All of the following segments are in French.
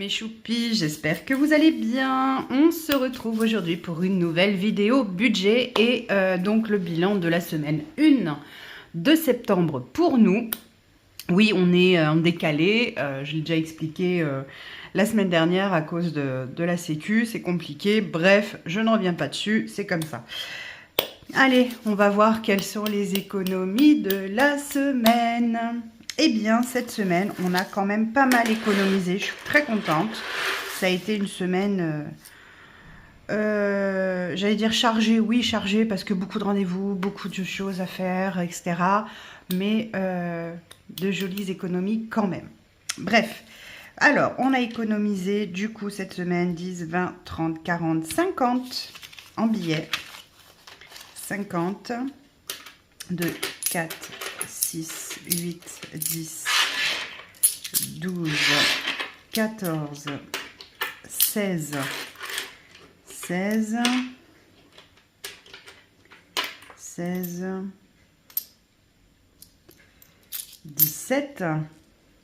mes choupis, j'espère que vous allez bien. On se retrouve aujourd'hui pour une nouvelle vidéo budget et donc le bilan de la semaine 1 de septembre pour nous. Oui, on est en décalé, je l'ai déjà expliqué la semaine dernière à cause de la sécu, c'est compliqué. Bref, je ne reviens pas dessus, c'est comme ça. Allez, on va voir quelles sont les économies de la semaine. Eh bien, cette semaine, on a quand même pas mal économisé. Je suis très contente. Ça a été une semaine, j'allais dire chargée. Oui, chargée parce que beaucoup de rendez-vous, beaucoup de choses à faire, etc. Mais de jolies économies quand même. Bref, alors, on a économisé du coup cette semaine 10, 20, 30, 40, 50 en billets. 50, 2, 4, 6, 8, 10, 12, 14, 16, 16, 16, 17,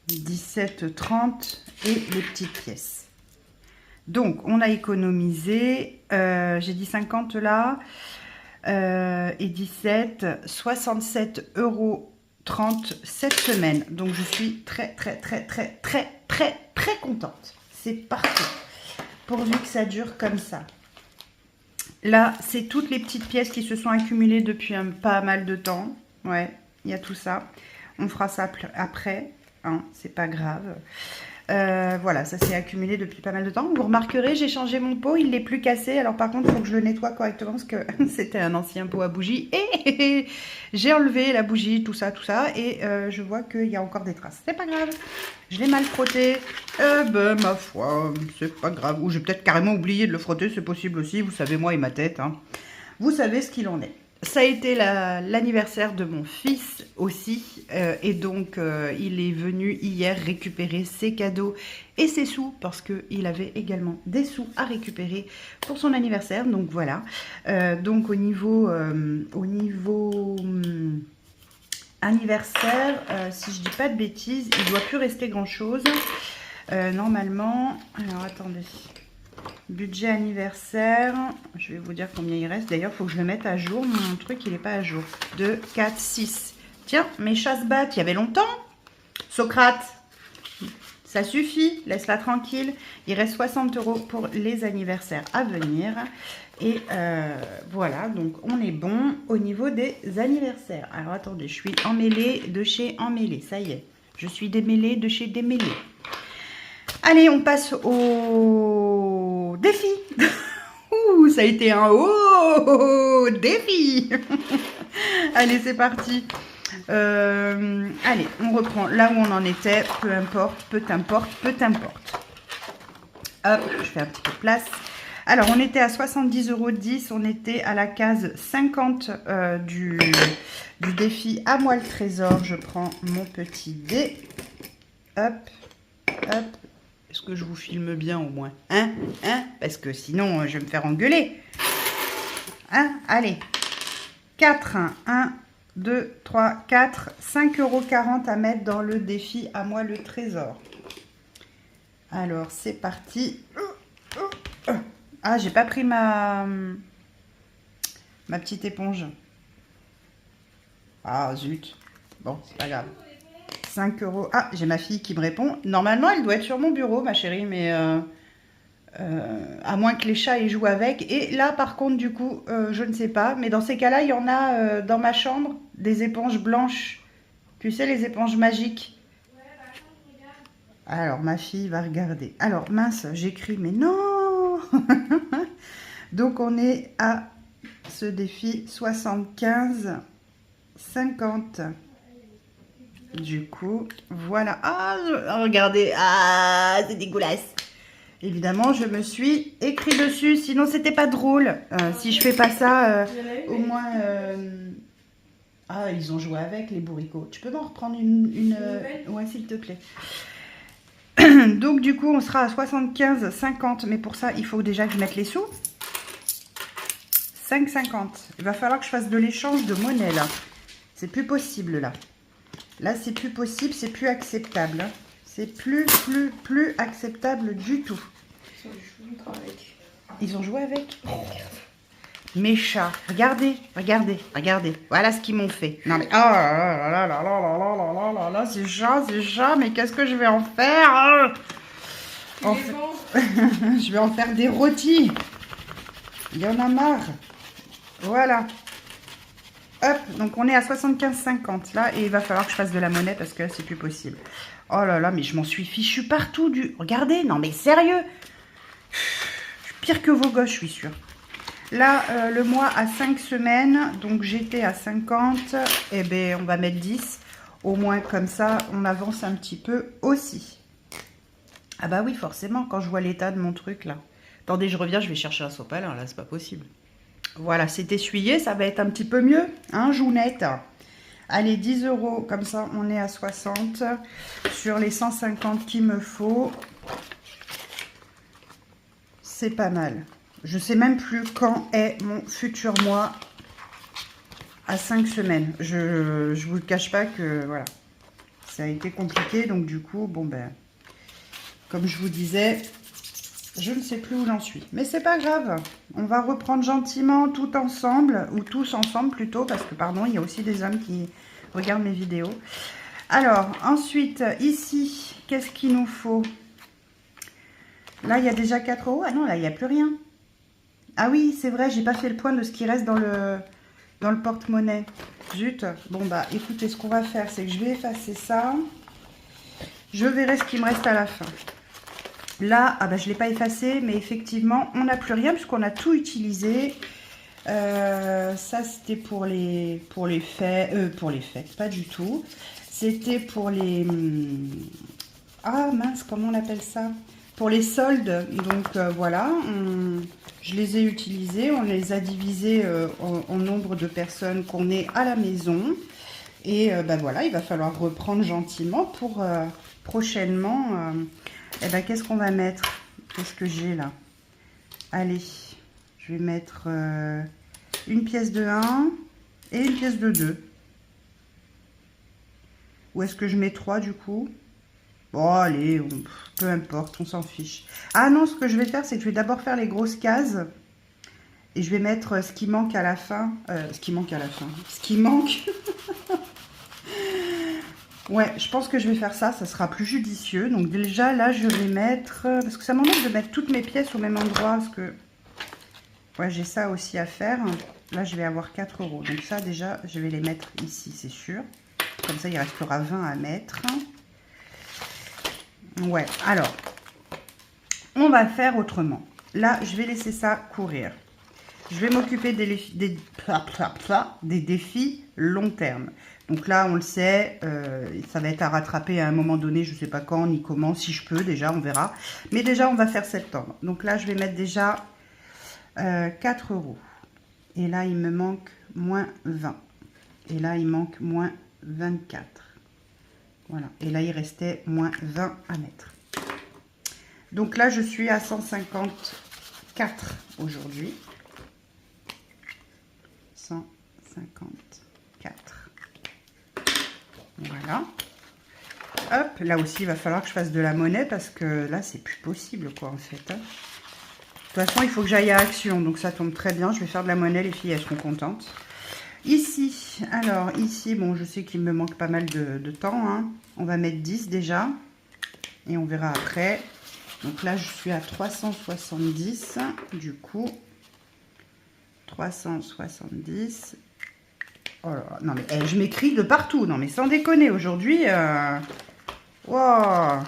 17, 30 et les petites pièces. Donc, on a économisé, j'ai dit 50 là, et 17, 67,30 € cette semaine. Donc je suis très contente. C'est parfait. Pourvu que ça dure comme ça. Là, c'est toutes les petites pièces qui se sont accumulées depuis pas mal de temps. Ouais, il y a tout ça. On fera ça après. Hein, c'est pas grave. Voilà, ça s'est accumulé depuis pas mal de temps. Vous remarquerez, j'ai changé mon pot, il n'est plus cassé. Alors par contre, il faut que je le nettoie correctement parce que c'était un ancien pot à bougie. Et j'ai enlevé la bougie, tout ça. Et je vois qu'il y a encore des traces. C'est pas grave, je l'ai mal frotté. Ben, ma foi, c'est pas grave. Ou j'ai peut-être carrément oublié de le frotter, c'est possible aussi. Vous savez, moi et ma tête. Hein. Vous savez ce qu'il en est. Ça a été l'anniversaire de mon fils aussi, et donc il est venu hier récupérer ses cadeaux et ses sous, parce qu'il avait également des sous à récupérer pour son anniversaire, donc voilà. Donc au niveau anniversaire, si je dis pas de bêtises, il ne doit plus rester grand chose, normalement. Alors attendez. Budget anniversaire, je vais vous dire combien il reste. D'ailleurs, il faut que je le mette à jour. Mon truc, il n'est pas à jour. 2, 4, 6. Tiens, mes chats se battent. Il y avait longtemps. Socrate, ça suffit. Laisse-la tranquille. Il reste 60 € pour les anniversaires à venir. Et voilà, donc on est bon au niveau des anniversaires. Alors, attendez, je suis emmêlée de chez emmêlée. Ça y est, je suis démêlée de chez démêlée. Allez, on passe au défi. Ouh, ça a été un défi. Allez, c'est parti. Allez, on reprend là où on en était. Peu importe, peu importe. Hop, je fais un petit peu de place. Alors, on était à 70,10 €. On était à la case 50 du défi à moi le trésor. Je prends mon petit dé. Hop, hop. Est-ce que je vous filme bien au moins? Hein? Parce que sinon, je vais me faire engueuler. Hein? Allez. 4. 1, 2, 3, 4. 5,40 € à mettre dans le défi à moi le trésor. Alors, c'est parti. Ah, j'ai pas pris ma petite éponge. Ah, zut. Bon, c'est pas grave. 5 €. Ah, j'ai ma fille qui me répond. Normalement, elle doit être sur mon bureau, ma chérie, mais à moins que les chats y jouent avec. Et là, par contre, du coup, je ne sais pas. Mais dans ces cas-là, il y en a dans ma chambre des éponges blanches. Tu sais, les éponges magiques. Alors, ma fille va regarder. Alors, mince, j'écris, mais non. Donc, on est à ce défi 75, 50. Du coup, voilà. Ah, regardez. Ah, c'est dégueulasse. Évidemment, je me suis écrit dessus. Sinon, c'était pas drôle. Si je fais pas ça, au moins... Ah, ils ont joué avec, les bourricots. Tu peux m'en reprendre une... Ouais, s'il te plaît. Donc, du coup, on sera à 75, 50. Mais pour ça, il faut déjà que je mette les sous. 5,50. Il va falloir que je fasse de l'échange de monnaie, là. C'est plus possible, là. Là, c'est plus possible, c'est plus acceptable. C'est plus acceptable du tout. Ils ont joué avec. Mes chats, regardez. Voilà ce qu'ils m'ont fait. Non mais oh là là là là là là là là là là, ces chats, mais qu'est-ce que je vais en faire? Je vais en faire des rôtis. Il y en a marre. Voilà. Hop, donc on est à 75,50 là et il va falloir que je fasse de la monnaie parce que là c'est plus possible. Oh là là, mais je m'en suis fichu partout du... Regardez, non mais sérieux. Je suis pire que vos gosses, je suis sûre. Là, le mois à 5 semaines, donc j'étais à 50, et bien on va mettre 10. Au moins comme ça, on avance un petit peu aussi. Ah bah oui, forcément, quand je vois l'état de mon truc là. Attendez, je reviens, je vais chercher un sopalin, là, c'est pas possible. Voilà, c'est essuyé, ça va être un petit peu mieux, hein, Jounette. Allez, 10 €, comme ça, on est à 60. Sur les 150 qu'il me faut, c'est pas mal. Je sais même plus quand est mon futur mois à 5 semaines. Je vous le cache pas que, voilà, ça a été compliqué. Donc, du coup, bon, ben, comme je vous disais, je ne sais plus où j'en suis. Mais c'est pas grave. On va reprendre gentiment tout ensemble, ou tous ensemble plutôt, parce que, pardon, il y a aussi des hommes qui regardent mes vidéos. Alors, ensuite, ici, qu'est-ce qu'il nous faut? Là, il y a déjà 4 €. Ah non, là, il n'y a plus rien. Ah oui, c'est vrai, j'ai pas fait le point de ce qui reste dans le porte-monnaie. Zut. Bon, bah, écoutez, ce qu'on va faire, c'est que je vais effacer ça. Je verrai ce qui me reste à la fin. Là, ah bah, je ne l'ai pas effacé, mais effectivement, on n'a plus rien puisqu'on a tout utilisé. Ça, c'était pour les fêtes, pas du tout. C'était pour les... Ah mince, comment on appelle ça? Pour les soldes. Donc, voilà, je les ai utilisés. On les a divisés en nombre de personnes qu'on est à la maison. Et ben voilà, il va falloir reprendre gentiment pour prochainement... Eh ben, qu'est-ce qu'on va mettre? Qu'est-ce que j'ai là? Allez, je vais mettre une pièce de 1 et une pièce de 2. Ou est-ce que je mets 3 du coup? Bon, allez, peu importe, on s'en fiche. Ah non, ce que je vais faire, c'est que je vais d'abord faire les grosses cases. Et je vais mettre ce qui manque à la fin. Ce qui manque. Ouais, je pense que je vais faire ça, ça sera plus judicieux. Donc déjà, là, je vais mettre... Parce que ça m'embête de mettre toutes mes pièces au même endroit, parce que... Ouais, j'ai ça aussi à faire. Là, je vais avoir 4 €. Donc ça, déjà, je vais les mettre ici, c'est sûr. Comme ça, il restera 20 à mettre. Ouais, alors, on va faire autrement. Là, je vais laisser ça courir. Je vais m'occuper des défis long terme. Donc là, on le sait, ça va être à rattraper à un moment donné, je ne sais pas quand ni comment, si je peux déjà, on verra. Mais déjà, on va faire septembre. Donc là, je vais mettre déjà 4 €. Et là, il me manque moins 20. Et là, il manque moins 24. Voilà. Et là, il restait moins 20 à mettre. Donc là, je suis à 154 aujourd'hui. 154. Voilà. Hop, là aussi, il va falloir que je fasse de la monnaie parce que là, c'est plus possible, quoi, en fait. Hein. De toute façon, il faut que j'aille à Action, donc ça tombe très bien. Je vais faire de la monnaie, les filles, elles seront contentes. Ici, alors, ici, bon, je sais qu'il me manque pas mal de temps. Hein. On va mettre 10 déjà et on verra après. Donc là, je suis à 370, du coup. 370. Oh là là, non mais je m'écris de partout, non mais sans déconner, aujourd'hui, wow.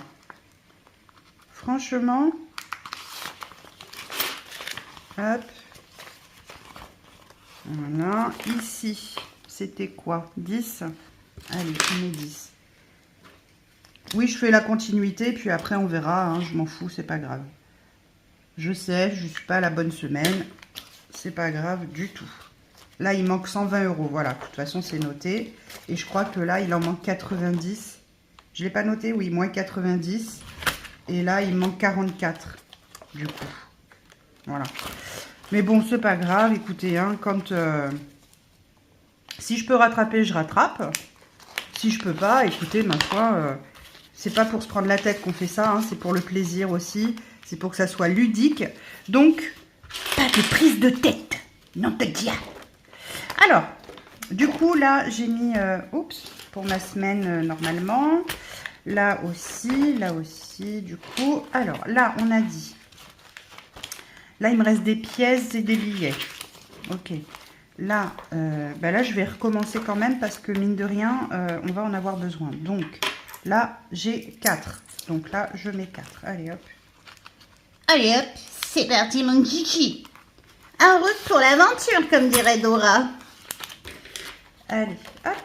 Franchement, hop, voilà, ici, c'était quoi? 10? Allez, on met 10. Oui, je fais la continuité, puis après on verra, hein, je m'en fous, c'est pas grave. Je sais, je suis pas à la bonne semaine, c'est pas grave du tout. Là, il manque 120 €. Voilà, de toute façon, c'est noté. Et je crois que là, il en manque 90. Je ne l'ai pas noté, oui, moins 90. Et là, il manque 44, du coup. Voilà. Mais bon, c'est pas grave. Écoutez, hein, quand... si je peux rattraper, je rattrape. Si je peux pas, écoutez, ma foi, C'est pas pour se prendre la tête qu'on fait ça, hein, c'est pour le plaisir aussi. C'est pour que ça soit ludique. Donc, pas de prise de tête. Non, te dis. Alors, du coup, là, j'ai mis... oups, pour ma semaine, normalement. Là aussi, du coup. Alors, là, on a dit... Là, il me reste des pièces et des billets. Ok. Là, là, je vais recommencer quand même parce que, mine de rien, on va en avoir besoin. Donc, là, j'ai 4. Donc là, je mets 4. Allez, hop. Allez hop, c'est parti mon kiki. En route pour l'aventure, comme dirait Dora. Allez, hop.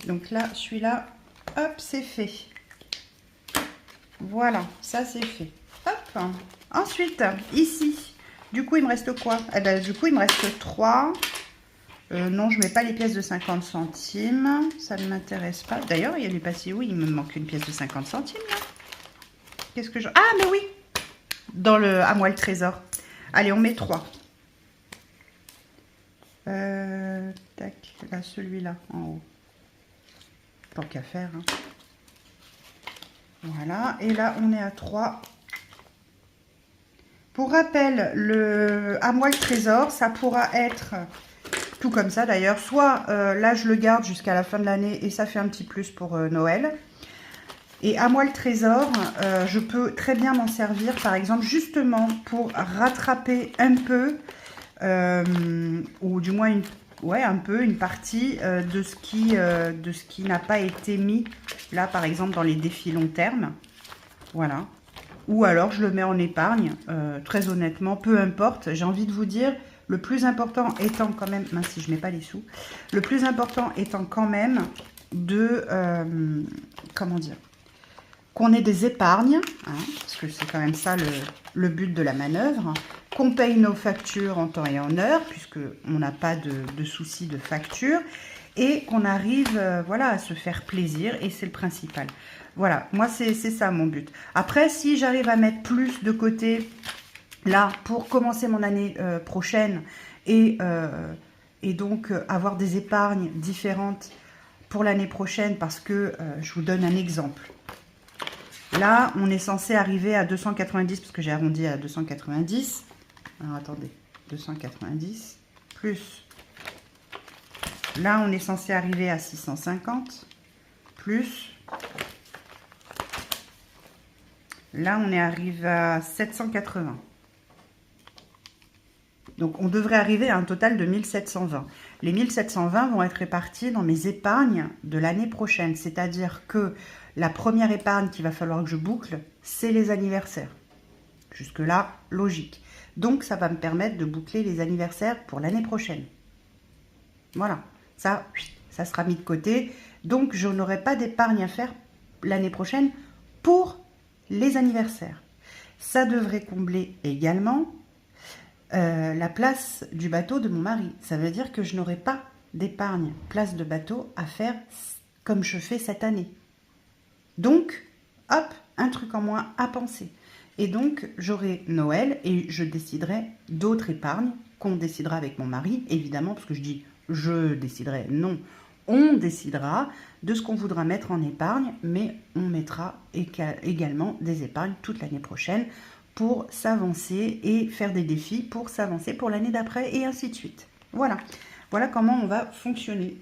Donc là, celui-là, hop, c'est fait. Voilà, ça c'est fait. Hop. Ensuite, ici, du coup, il me reste quoi? Eh ben, du coup, il me reste 3. Non, je mets pas les pièces de 50 centimes. Ça ne m'intéresse pas. D'ailleurs, il y a les passés. Oui, il me manque une pièce de 50 centimes, là. Qu'est-ce que je... Ah, mais oui, dans le à moi le trésor. Allez, on met 3. Tac, là, celui-là, en haut. Tant qu'à faire. Hein. Voilà, et là, on est à 3. Pour rappel, le à moi le trésor, ça pourra être tout comme ça d'ailleurs. Soit là, je le garde jusqu'à la fin de l'année et ça fait un petit plus pour Noël. Et à moi le trésor, je peux très bien m'en servir, par exemple, justement pour rattraper un peu, ou du moins une partie de ce qui n'a pas été mis, là, par exemple, dans les défis long terme. Voilà. Ou alors, je le mets en épargne, très honnêtement, peu importe. J'ai envie de vous dire, le plus important étant quand même, mince si je mets pas les sous, le plus important étant quand même de, comment dire, qu'on ait des épargnes, hein, parce que c'est quand même ça le but de la manœuvre, qu'on paye nos factures en temps et en heure, puisqu'on n'a pas de soucis de facture, et qu'on arrive voilà, à se faire plaisir, et c'est le principal. Voilà, moi c'est ça mon but. Après, si j'arrive à mettre plus de côté, là, pour commencer mon année prochaine, et donc avoir des épargnes différentes pour l'année prochaine, parce que je vous donne un exemple. Là, on est censé arriver à 290, parce que j'ai arrondi à 290. Alors, attendez, 290, plus... Là, on est censé arriver à 650, plus... Là, on est arrivé à 780. Donc, on devrait arriver à un total de 1720. Les 1720 vont être répartis dans mes épargnes de l'année prochaine. C'est-à-dire que la première épargne qu'il va falloir que je boucle, c'est les anniversaires. Jusque-là, logique. Donc, ça va me permettre de boucler les anniversaires pour l'année prochaine. Voilà. Ça sera mis de côté. Donc, je n'aurai pas d'épargne à faire l'année prochaine pour les anniversaires. Ça devrait combler également la place du bateau de mon mari. Ça veut dire que je n'aurai pas d'épargne place de bateau à faire comme je fais cette année. Donc, hop, un truc en moins à penser. Et donc, j'aurai Noël et je déciderai d'autres épargnes qu'on décidera avec mon mari, évidemment, parce que je dis je déciderai, non, on décidera de ce qu'on voudra mettre en épargne, mais on mettra également des épargnes toute l'année prochaine pour s'avancer et faire des défis pour s'avancer pour l'année d'après et ainsi de suite. Voilà. Voilà comment on va fonctionner.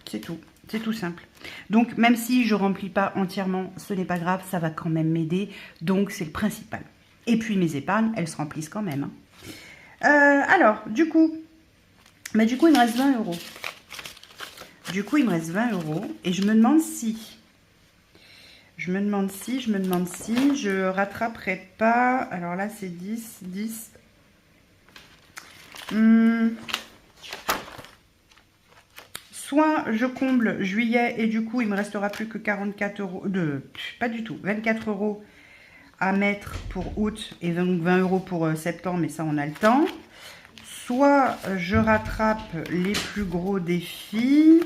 C'est tout. C'est tout simple. Donc, même si je ne remplis pas entièrement, ce n'est pas grave, ça va quand même m'aider. Donc, c'est le principal. Et puis, mes épargnes, elles se remplissent quand même. Alors, du coup, il me reste 20 euros. Du coup, il me reste 20 euros. Et je me demande si... Je rattraperai pas... Alors là, c'est 10. Soit je comble juillet et du coup, il me restera plus que 44 euros... Pas du tout, 24 euros à mettre pour août et 20 euros pour septembre, mais ça, on a le temps. Soit je rattrape les plus gros défis...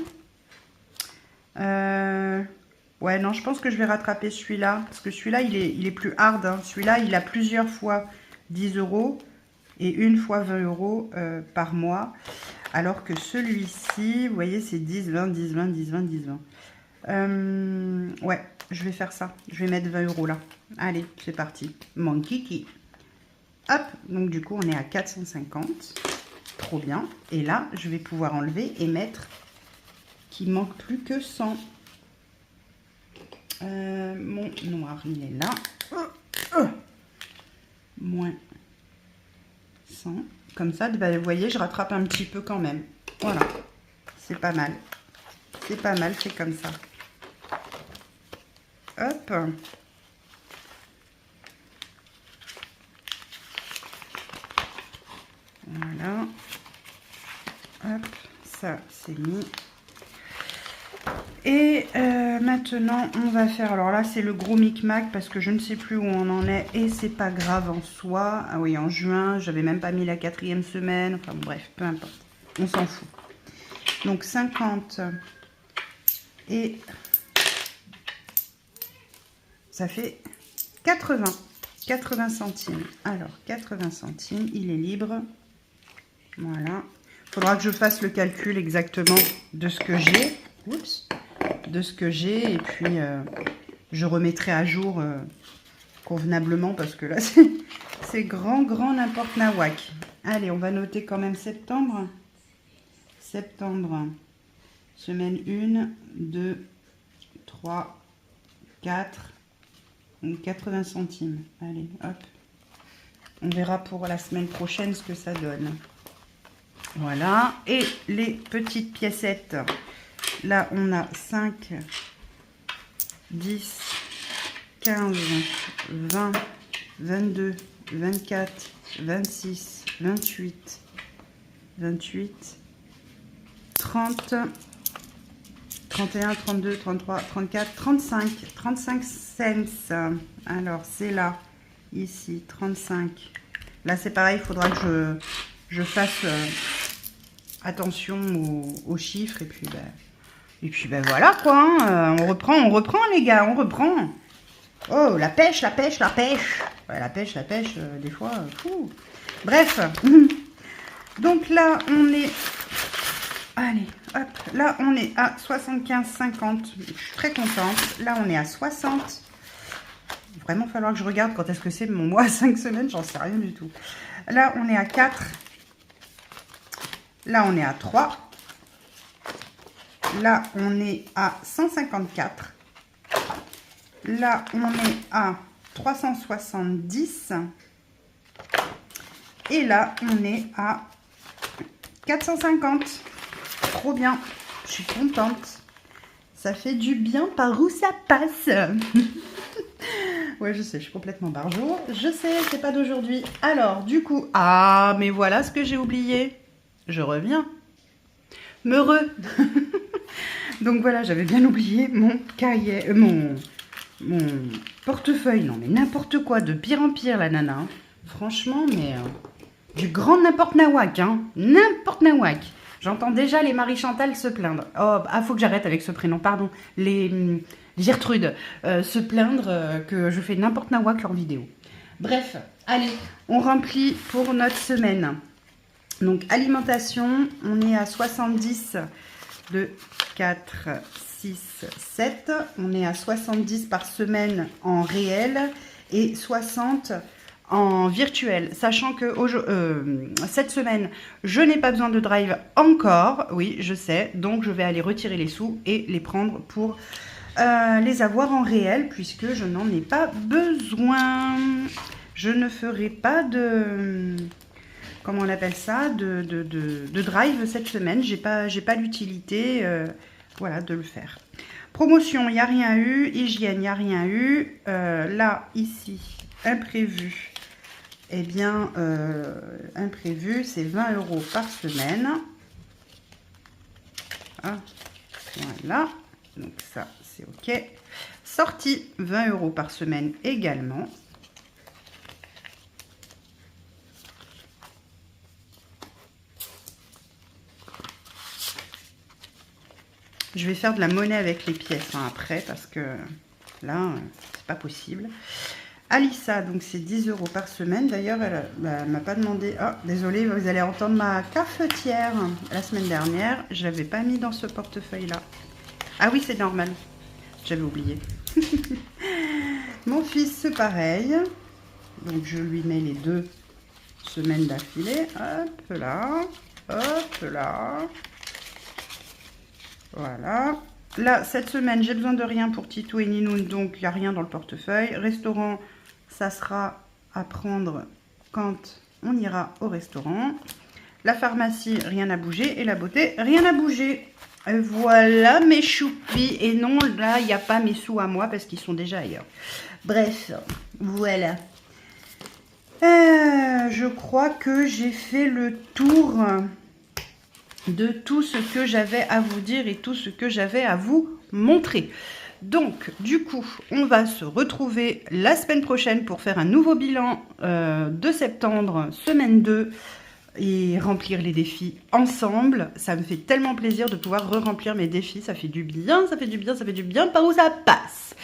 Ouais, non, je pense que je vais rattraper celui-là. Parce que celui-là, il est plus hard. Hein. Celui-là, il a plusieurs fois 10 euros. Et une fois 20 euros par mois. Alors que celui-ci, vous voyez, c'est 10, 20, 10, 20, 10, 20, 10, 20. Ouais, je vais faire ça. Je vais mettre 20 € là. Allez, c'est parti. Mon kiki. Hop, donc du coup, on est à 450. Trop bien. Et là, je vais pouvoir enlever et mettre qu'il manque plus que 100. Mon noir, il est là. Moins 100. Comme ça, bah, vous voyez, je rattrape un petit peu quand même. Voilà. C'est pas mal. C'est pas mal, c'est comme ça. Hop. Voilà. Hop, ça c'est mis. Et maintenant on va faire, alors là c'est le gros micmac parce que je ne sais plus où on en est et c'est pas grave en soi. Ah oui, en juin, j'avais même pas mis la 4e semaine, enfin bref, peu importe, on s'en fout. Donc 50 et ça fait 80 centimes. Alors 80 centimes, il est libre. Voilà. Il faudra que je fasse le calcul exactement de ce que j'ai. Oups. De ce que j'ai. Et puis, je remettrai à jour convenablement parce que là, c'est grand n'importe nawak. Allez, on va noter quand même septembre. Septembre. Semaine 1, 2, 3, 4. Donc 80 centimes. Allez, hop. On verra pour la semaine prochaine ce que ça donne. Voilà, et les petites piécettes, là on a 5, 10, 15, 20, 22, 24, 26, 28, 28, 30, 31, 32, 33, 34, 35 cents. Alors c'est là, ici, 35. Là c'est pareil, il faudra que je fasse attention aux chiffres et puis voilà quoi, hein. On reprend les gars, on reprend. Oh, la pêche, la pêche, la pêche. Ouais, la pêche, des fois, fou. Bref, donc là on est, allez, hop, là on est à 75,50. Je suis très contente. Là on est à 60. Il va vraiment falloir que je regarde quand est-ce que c'est mon mois à 5 semaines, j'en sais rien du tout. Là on est à 4. Là, on est à 3. Là, on est à 154. Là, on est à 370. Et là, on est à 450. Trop bien. Je suis contente. Ça fait du bien par où ça passe. Ouais, je sais, je suis complètement barjot. Je sais, c'est pas d'aujourd'hui. Alors, du coup... Ah, mais voilà ce que j'ai oublié. Je reviens. M'heureux. Donc voilà, j'avais bien oublié mon cahier, mon portefeuille. Non mais n'importe quoi, de pire en pire la nana. Franchement, mais du grand n'importe nawak, hein. N'importe nawak. J'entends déjà les Marie-Chantal se plaindre. Oh, ah, faut que j'arrête avec ce prénom, pardon. Les Gertrude se plaindre que je fais n'importe nawak en vidéo. Bref, allez, on remplit pour notre semaine. Donc, alimentation, on est à 70 de 4, 6, 7. On est à 70 par semaine en réel et 60 en virtuel. Sachant que cette semaine, je n'ai pas besoin de drive encore. Oui, je sais. Donc, je vais aller retirer les sous et les prendre pour les avoir en réel puisque je n'en ai pas besoin. Je ne ferai pas de... Comment on appelle ça, de drive cette semaine. J'ai pas l'utilité voilà, de le faire. Promotion, il n'y a rien eu. Hygiène, il n'y a rien eu. Là, ici, imprévu. Eh bien, imprévu, c'est 20 € par semaine. Ah, voilà. Donc ça, c'est OK. Sortie, 20 € par semaine également. Je vais faire de la monnaie avec les pièces hein, après parce que là, c'est pas possible. Alissa, donc c'est 10 € par semaine. D'ailleurs, elle m'a pas demandé... Oh, désolé, vous allez entendre ma cafetière. La semaine dernière, je l'avais pas mis dans ce portefeuille-là. Ah oui, c'est normal. j'avais oublié. Mon fils, c'est pareil. Donc, je lui mets les 2 semaines d'affilée. Hop là. Hop là. Voilà. Là, cette semaine, j'ai besoin de rien pour Titou et Ninoun. Donc, il n'y a rien dans le portefeuille. Restaurant, ça sera à prendre quand on ira au restaurant. La pharmacie, rien n'a bougé. Et la beauté, rien n'a bougé. Et voilà mes choupis. Et non, là, il n'y a pas mes sous à moi parce qu'ils sont déjà ailleurs. Bref, voilà. Je crois que j'ai fait le tour de tout ce que j'avais à vous dire et tout ce que j'avais à vous montrer. Donc, du coup, on va se retrouver la semaine prochaine pour faire un nouveau bilan de septembre, semaine 2, et remplir les défis ensemble. Ça me fait tellement plaisir de pouvoir re-remplir mes défis. Ça fait du bien, ça fait du bien, ça fait du bien par où ça passe.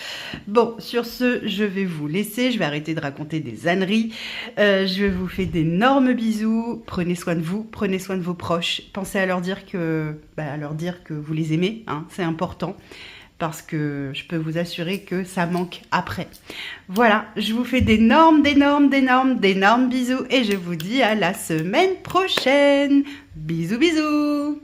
Bon, sur ce, je vais vous laisser. Je vais arrêter de raconter des âneries. Je vous fais d'énormes bisous. Prenez soin de vous, prenez soin de vos proches. Pensez à leur dire que, vous les aimez, hein, c'est important. Parce que je peux vous assurer que ça manque après. Voilà, je vous fais d'énormes bisous et je vous dis à la semaine prochaine. Bisous, bisous.